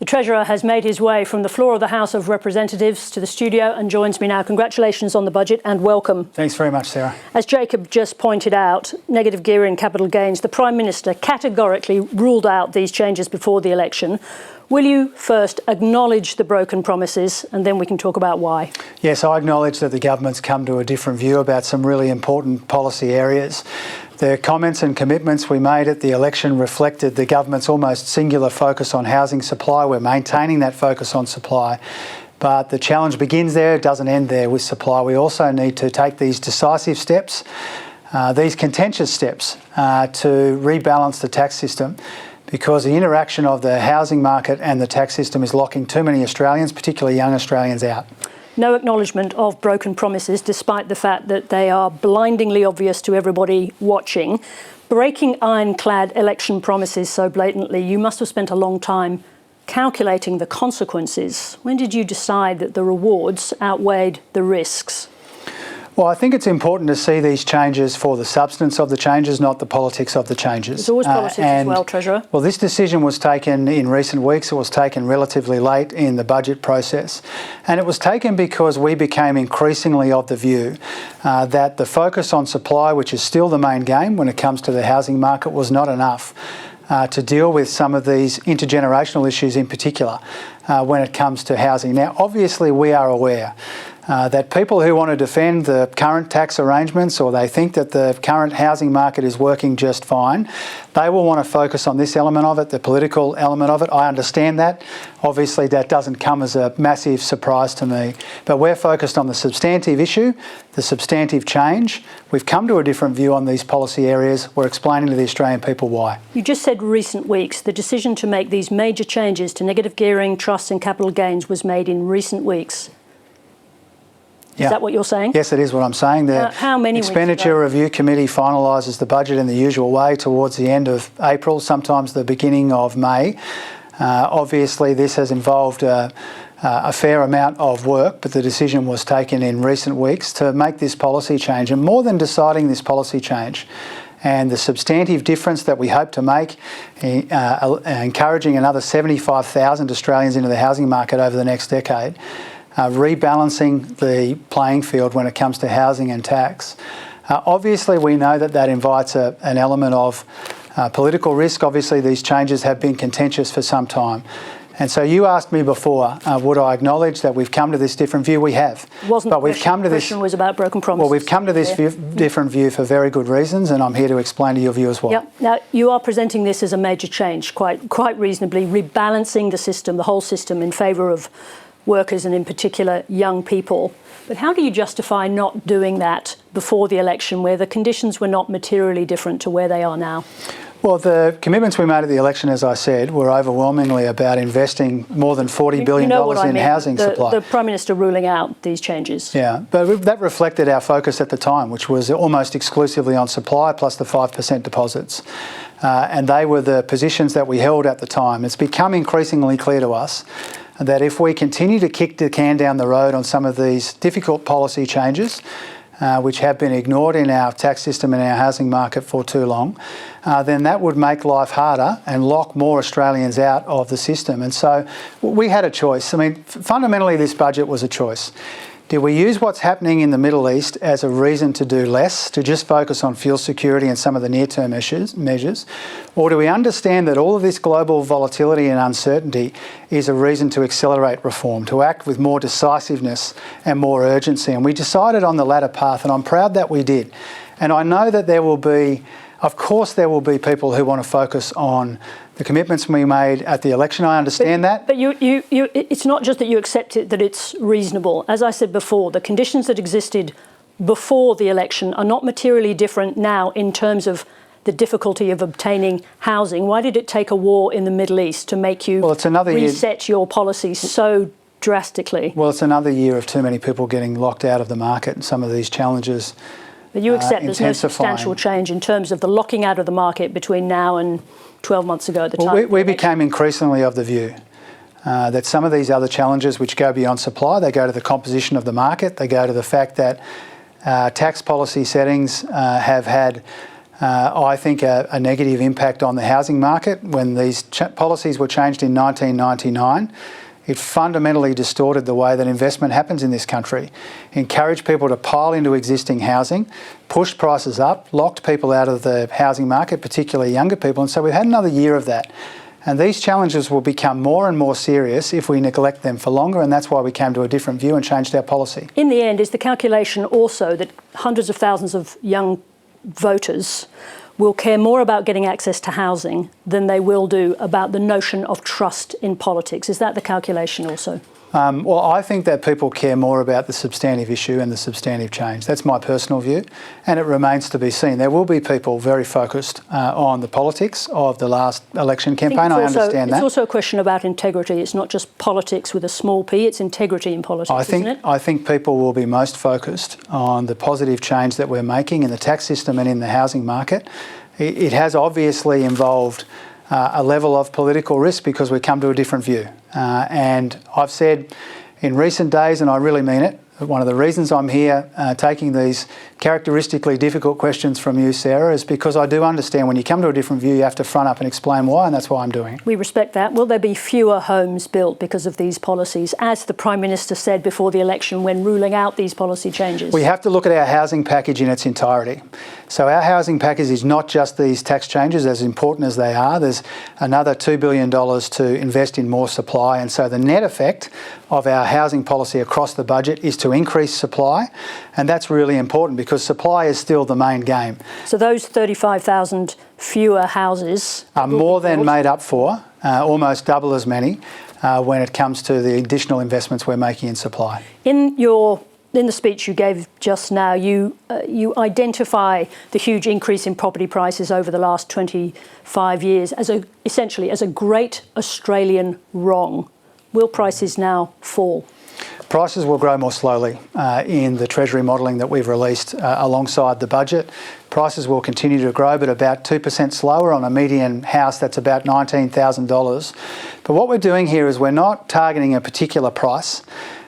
The Treasurer has made his way from the floor of the House of Representatives to the studio and joins me now. Congratulations on the budget and welcome. Thanks very much, Sarah. As Jacob just pointed out, negative gearing capital gains, the Prime Minister categorically ruled out these changes before the election. Will you first acknowledge the broken promises and then we can talk about why? Yes, I acknowledge that the government's come to a different view about some really important policy areas. The comments and commitments we made at the election reflected the government's almost singular focus on housing supply. We're maintaining that focus on supply. But the challenge begins there, it doesn't end there with supply. We also need to take these decisive steps, these contentious steps to rebalance the tax system, because the interaction of the housing market and the tax system is locking too many Australians, particularly young Australians, out. No acknowledgement of broken promises, despite the fact that they are blindingly obvious to everybody watching. Breaking ironclad election promises so blatantly, you must have spent a long time calculating the consequences. When did you decide that the rewards outweighed the risks? Well, I think it's important to see these changes for the substance of the changes, not the politics of the changes. There's always politics as well, Treasurer. Well, this decision was taken in recent weeks. It was taken relatively late in the budget process. And it was taken because we became increasingly of the view that the focus on supply, which is still the main game when it comes to the housing market, was not enough to deal with some of these intergenerational issues in particular when it comes to housing. Now, obviously, we are aware that people who want to defend the current tax arrangements, or they think that the current housing market is working just fine, they will want to focus on this element of it, the political element of it. I understand that. Obviously, that doesn't come as a massive surprise to me. But we're focused on the substantive issue, the substantive change. We've come to a different view on these policy areas. We're explaining to the Australian people why. You just said recent weeks. The decision to make these major changes to negative gearing, trusts and capital gains was made in recent weeks. Is that what you're saying? Yes, it is what I'm saying. The how many Expenditure Review Committee finalises the budget in the usual way towards the end of April, sometimes the beginning of May. Obviously, this has involved a fair amount of work, but the decision was taken in recent weeks to make this policy change. And more than deciding this policy change, and the substantive difference that we hope to make, encouraging another 75,000 Australians into the housing market over the next decade, rebalancing the playing field when it comes to housing and tax. Obviously, we know that that invites an element of political risk. Obviously, these changes have been contentious for some time. And so you asked me before, would I acknowledge that we've come to this different view? We have. But we've come to this. The question was about broken promises. Well, we've come to this different view for very good reasons, and I'm here to explain to your view as well. Yep. Now, you are presenting this as a major change, quite reasonably, rebalancing the system, the whole system, in favour of workers and in particular young people. But how do you justify not doing that before the election, where the conditions were not materially different to where they are now? Well, the commitments we made at the election, as I said, were overwhelmingly about investing more than $40 billion in housing supply. The Prime Minister ruling out these changes. Yeah, but that reflected our focus at the time, which was almost exclusively on supply plus the 5% deposits. And they were the positions that we held at the time. It's become increasingly clear to us that if we continue to kick the can down the road on some of these difficult policy changes, which have been ignored in our tax system and our housing market for too long, then that would make life harder and lock more Australians out of the system. And so we had a choice. I mean, fundamentally, this budget was a choice. Did we use what's happening in the Middle East as a reason to do less, to just focus on fuel security and some of the near-term measures? Or do we understand that all of this global volatility and uncertainty is a reason to accelerate reform, to act with more decisiveness and more urgency? And we decided on the latter path, and I'm proud that we did. And I know that there will be, of course, there will be people who want to focus on the commitments we made at the election. I understand that. But it's not just that you accept it, that it's reasonable. As I said before, the conditions that existed before the election are not materially different now in terms of the difficulty of obtaining housing. Why did it take a war in the Middle East to make you reset your policy so drastically? Well, it's another year of too many people getting locked out of the market, and some of these challenges But you accept there's no substantial change in terms of the locking out of the market between now and 12 months ago at the time? We became increasingly of the view that some of these other challenges which go beyond supply, they go to the composition of the market, they go to the fact that tax policy settings have had I think a negative impact on the housing market. When these policies were changed in 1999, it fundamentally distorted the way that investment happens in this country, encouraged people to pile into existing housing, pushed prices up, locked people out of the housing market, particularly younger people, and so we've had another year of that. And these challenges will become more and more serious if we neglect them for longer, and that's why we came to a different view and changed our policy. In the end, is the calculation also that hundreds of thousands of young voters will care more about getting access to housing than they will do about the notion of trust in politics? Is that the calculation also? Well, I think that people care more about the substantive issue and the substantive change. That's my personal view, and it remains to be seen. There will be people very focused on the politics of the last election campaign. I understand that. It's also a question about integrity. It's not just politics with a small p, it's integrity in politics, isn't it? I think people will be most focused on the positive change that we're making in the tax system and in the housing market. It has obviously involved a level of political risk because we come to a different view. And I've said in recent days, and I really mean it, one of the reasons I'm here taking these characteristically difficult questions from you, Sarah, is because I do understand when you come to a different view, you have to front up and explain why, and that's why I'm doing it. We respect that. Will there be fewer homes built because of these policies, as the Prime Minister said before the election when ruling out these policy changes? We have to look at our housing package in its entirety. So our housing package is not just these tax changes, as important as they are. There's another $2 billion to invest in more supply, and so the net effect of our housing policy across the budget is to increase supply, and that's really important because supply is still the main game. So those 35,000 fewer houses are more than made up for, almost double as many when it comes to the additional investments we're making in supply. In the speech you gave just now, you identify the huge increase in property prices over the last 25 years as essentially as a great Australian wrong. Will prices now fall? Prices will grow more slowly in the Treasury modelling that we've released alongside the budget. Prices will continue to grow, but about 2% slower on a median house that's about $19,000. But what we're doing here is we're not targeting a particular price.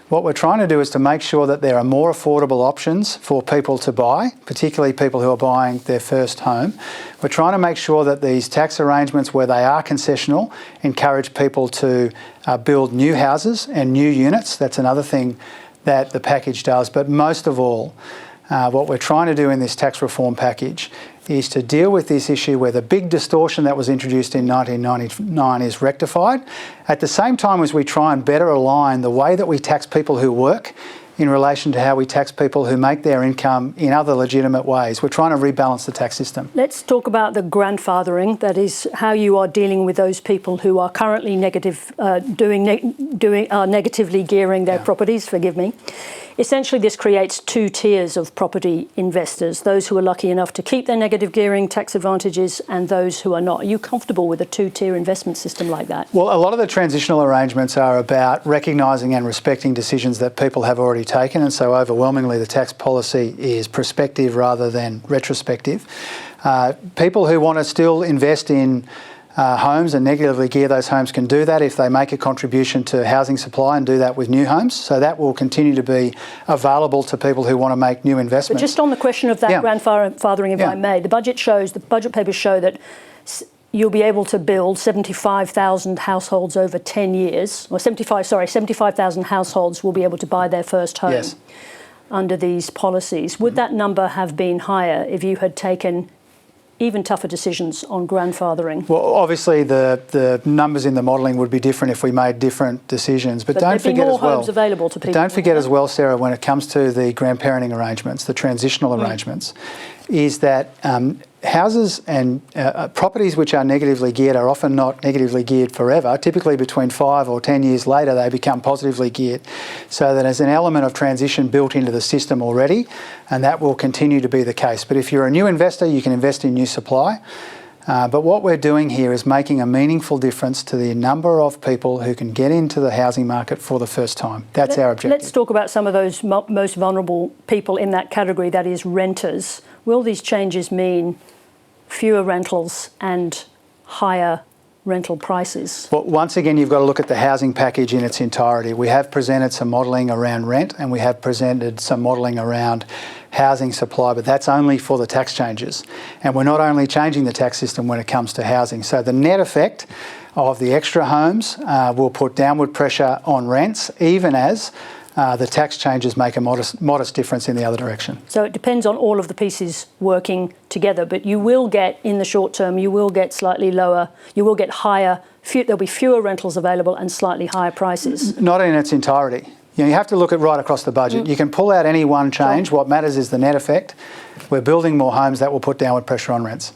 What we're trying to do is to make sure that there are more affordable options for people to buy, particularly people who are buying their first home. We're trying to make sure that these tax arrangements, where they are concessional, encourage people to build new houses and new units. That's another thing that the package does. But most of all, what we're trying to do in this tax reform package is to deal with this issue where the big distortion that was introduced in 1999 is rectified, at the same time as we try and better align the way that we tax people who work in relation to how we tax people who make their income in other legitimate ways. We're trying to rebalance the tax system. Let's talk about the grandfathering, that is how you are dealing with those people who are currently negatively gearing their properties, forgive me. Essentially, this creates two tiers of property investors, those who are lucky enough to keep their negative gearing tax advantages and those who are not. Are you comfortable with a two-tier investment system like that? Well, a lot of the transitional arrangements are about recognising and respecting decisions that people have already taken, and so overwhelmingly the tax policy is prospective rather than retrospective. People who want to still invest in homes and negatively gear those homes can do that if they make a contribution to housing supply and do that with new homes. So that will continue to be available to people who want to make new investments. But just on the question of that grandfathering, if I may, the budget papers show that you'll be able to build 75,000 households over 10 years, or 75,000 households will be able to buy their first home under these policies. Would that number have been higher if you had taken even tougher decisions on grandfathering? Well, obviously the numbers in the modelling would be different if we made different decisions. But don't forget as well, homes available to people. Don't forget as well, Sarah, when it comes to the grandparenting arrangements, the transitional arrangements, is that houses and properties which are negatively geared are often not negatively geared forever. Typically between 5 or 10 years later they become positively geared. So that there's an element of transition built into the system already, and that will continue to be the case. But if you're a new investor, you can invest in new supply. But what we're doing here is making a meaningful difference to the number of people who can get into the housing market for the first time. That's our objective. Let's talk about some of those most vulnerable people in that category, that is renters. Will these changes mean fewer rentals and higher rental prices? Well, once again, you've got to look at the housing package in its entirety. We have presented some modelling around rent and we have presented some modelling around housing supply, but that's only for the tax changes. And we're not only changing the tax system when it comes to housing. So the net effect of the extra homes will put downward pressure on rents, even as the tax changes make a modest difference in the other direction. So it depends on all of the pieces working together, but you will get, in the short term, you will get slightly lower, you will get higher, there'll be fewer rentals available and slightly higher prices. Not in its entirety. You have to look at right across the budget. You can pull out any one change. What matters is the net effect. We're building more homes that will put downward pressure on rents.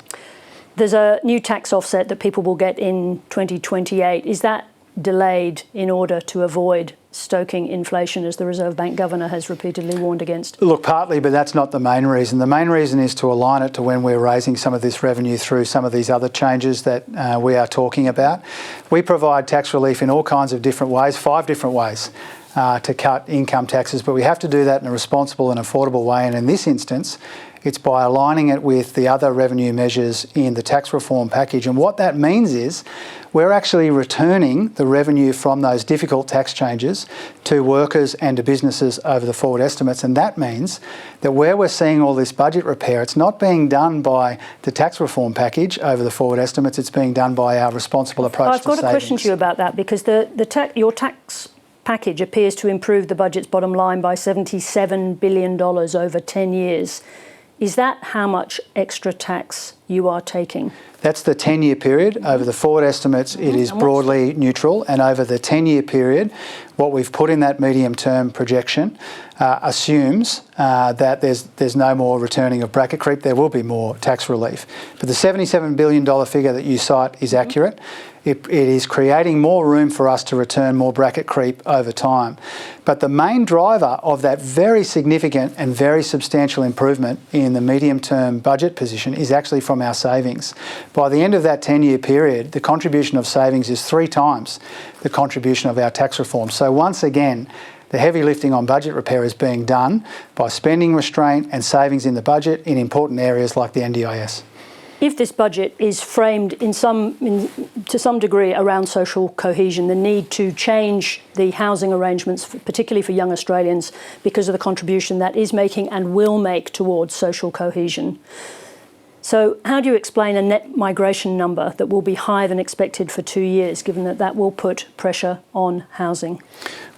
There's a new tax offset that people will get in 2028. Is that delayed in order to avoid stoking inflation, as the Reserve Bank Governor has repeatedly warned against? Look, partly, but that's not the main reason. The main reason is to align it to when we're raising some of this revenue through some of these other changes that we are talking about. We provide tax relief in all kinds of different ways, 5 different ways to cut income taxes, but we have to do that in a responsible and affordable way. And in this instance, it's by aligning it with the other revenue measures in the tax reform package. And what that means is we're actually returning the revenue from those difficult tax changes to workers and to businesses over the forward estimates. And that means that where we're seeing all this budget repair, it's not being done by the tax reform package over the forward estimates, it's being done by our responsible approach to savings. I've got a question to you about that, because your tax package appears to improve the budget's bottom line by $77 billion over 10 years. Is that how much extra tax you are taking? That's the 10-year period. Over the forward estimates, it is broadly neutral. And over the 10-year period, what we've put in that medium-term projection assumes that there's no more returning of bracket creep. There will be more tax relief. But the $77 billion figure that you cite is accurate. It is creating more room for us to return more bracket creep over time. But the main driver of that very significant and very substantial improvement in the medium-term budget position is actually from our savings. By the end of that 10-year period, the contribution of savings is 3 times the contribution of our tax reform. So once again, the heavy lifting on budget repair is being done by spending restraint and savings in the budget in important areas like the NDIS. If this budget is framed to some degree around social cohesion, the need to change the housing arrangements, particularly for young Australians, because of the contribution that is making and will make towards social cohesion. So how do you explain a net migration number that will be higher than expected for 2 years, given that that will put pressure on housing?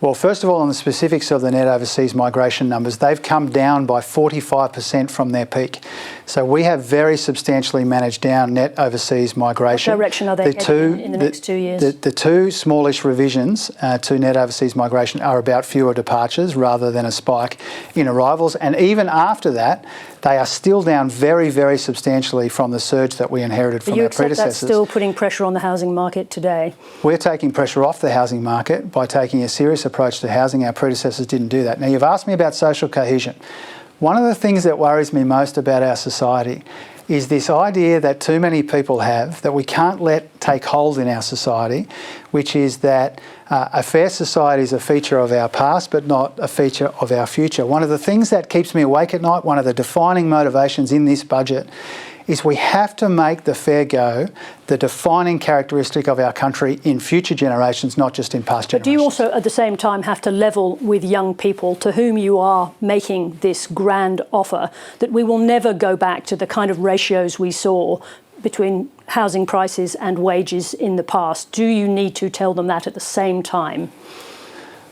Well, first of all, on the specifics of the net overseas migration numbers, they've come down by 45% from their peak. So we have very substantially managed down net overseas migration. What direction are they heading in the next 2 years? The 2 smallish revisions to net overseas migration are about fewer departures rather than a spike in arrivals. And even after that, they are still down very, very substantially from the surge that we inherited from our predecessors. But you accept that's still putting pressure on the housing market today? We're taking pressure off the housing market by taking a serious approach to housing. Our predecessors didn't do that. Now, you've asked me about social cohesion. One of the things that worries me most about our society is this idea that too many people have that we can't let take hold in our society, which is that a fair society is a feature of our past but not a feature of our future. One of the things that keeps me awake at night, one of the defining motivations in this budget, is we have to make the fair go the defining characteristic of our country in future generations, not just in past generations. But do you also, at the same time, have to level with young people to whom you are making this grand offer that we will never go back to the kind of ratios we saw between housing prices and wages in the past? Do you need to tell them that at the same time?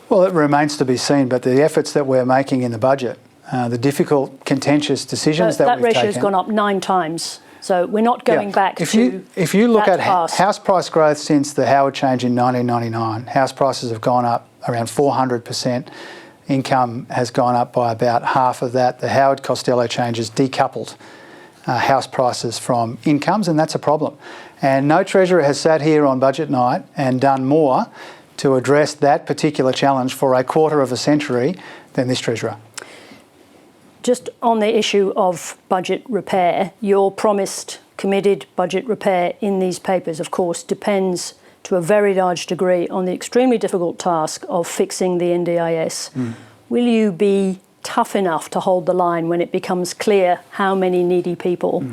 Well, it remains to be seen, but the efforts that we're making in the budget, the difficult, contentious decisions that we've taken... That ratio's gone up 9 times. So we're not going back if you look at past. House price growth since the Howard change in 1999, house prices have gone up around 400%. Income has gone up by about half of that. The Howard Costello change has decoupled house prices from incomes, and that's a problem. And no Treasurer has sat here on budget night and done more to address that particular challenge for a quarter of a century than this Treasurer. Just on the issue of budget repair, your promised committed budget repair in these papers, of course, depends to a very large degree on the extremely difficult task of fixing the NDIS. Will you be tough enough to hold the line when it becomes clear how many needy people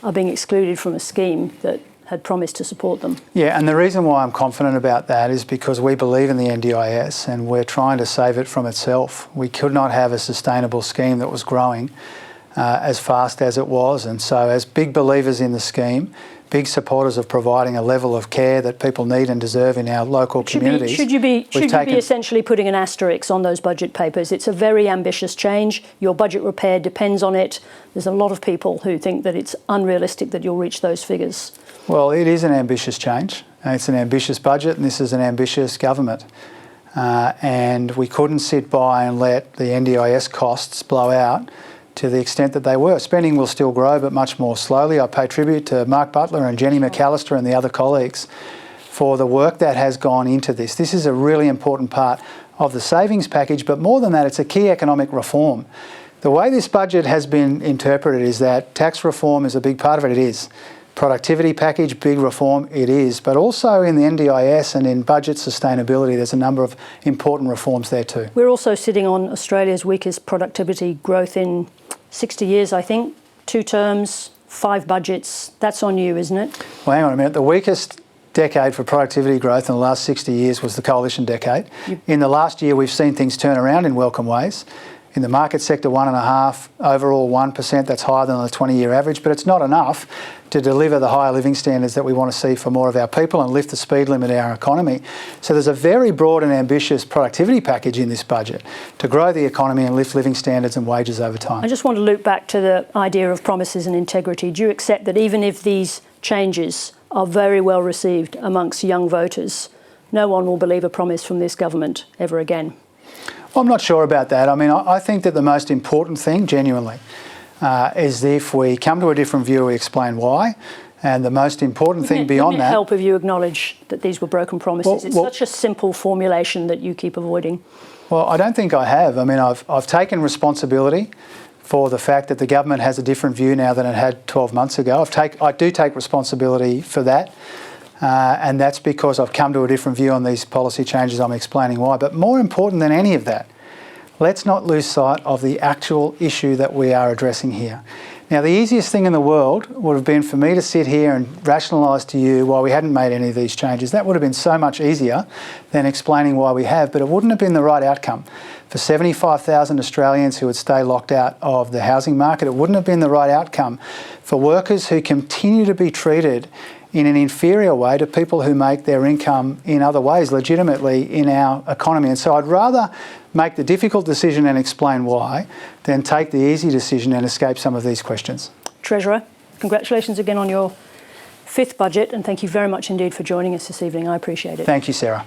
are being excluded from a scheme that had promised to support them. Yeah, and the reason why I'm confident about that is because we believe in the NDIS and we're trying to save it from itself. We could not have a sustainable scheme that was growing as fast as it was. And so as big believers in the scheme, big supporters of providing a level of care that people need and deserve in our local communities. Should you be essentially putting an asterisk on those budget papers? It's a very ambitious change. Your budget repair depends on it. There's a lot of people who think that it's unrealistic that you'll reach those figures. Well, it is an ambitious change. It's an ambitious budget and this is an ambitious government. And we couldn't sit by and let the NDIS costs blow out to the extent that they were. Spending will still grow, but much more slowly. I pay tribute to Mark Butler and Jenny McAllister and the other colleagues for the work that has gone into this. This is a really important part of the savings package, but more than that, it's a key economic reform. The way this budget has been interpreted is that tax reform is a big part of it. It is. Productivity package, big reform, it is. But also in the NDIS and in budget sustainability, there's a number of important reforms there too. We're also sitting on Australia's weakest productivity growth in 60 years, I think. 2 terms, 5 budgets. That's on you, isn't it? Well, hang on a minute. The weakest decade for productivity growth in the last 60 years was the coalition decade. In the last year, we've seen things turn around in welcome ways. In the market sector, 1.5%, overall 1%, that's higher than the 20-year average, but it's not enough to deliver the higher living standards that we want to see for more of our people and lift the speed limit in our economy. So there's a very broad and ambitious productivity package in this budget to grow the economy and lift living standards and wages over time. I just want to loop back to the idea of promises and integrity. Do you accept that even if these changes are very well received amongst young voters, no one will believe a promise from this government ever again? Well, I'm not sure about that. I mean, I think that the most important thing, genuinely, is if we come to a different view, we explain why. And the most important thing beyond that... Wouldn't it help if you acknowledge that these were broken promises? It's such a simple formulation that you keep avoiding. Well, I don't think I have. I mean, I've taken responsibility for the fact that the government has a different view now than it had 12 months ago. I do take responsibility for that. And that's because I've come to a different view on these policy changes. I'm explaining why. But more important than any of that, let's not lose sight of the actual issue that we are addressing here. Now, the easiest thing in the world would have been for me to sit here and rationalise to you why we hadn't made any of these changes. That would have been so much easier than explaining why we have, but it wouldn't have been the right outcome. For 75,000 Australians who would stay locked out of the housing market, it wouldn't have been the right outcome. For workers who continue to be treated in an inferior way to people who make their income in other ways, legitimately in our economy. And so I'd rather make the difficult decision and explain why than take the easy decision and escape some of these questions. Treasurer, congratulations again on your 5th budget, and thank you very much indeed for joining us this evening. I appreciate it. Thank you, Sarah.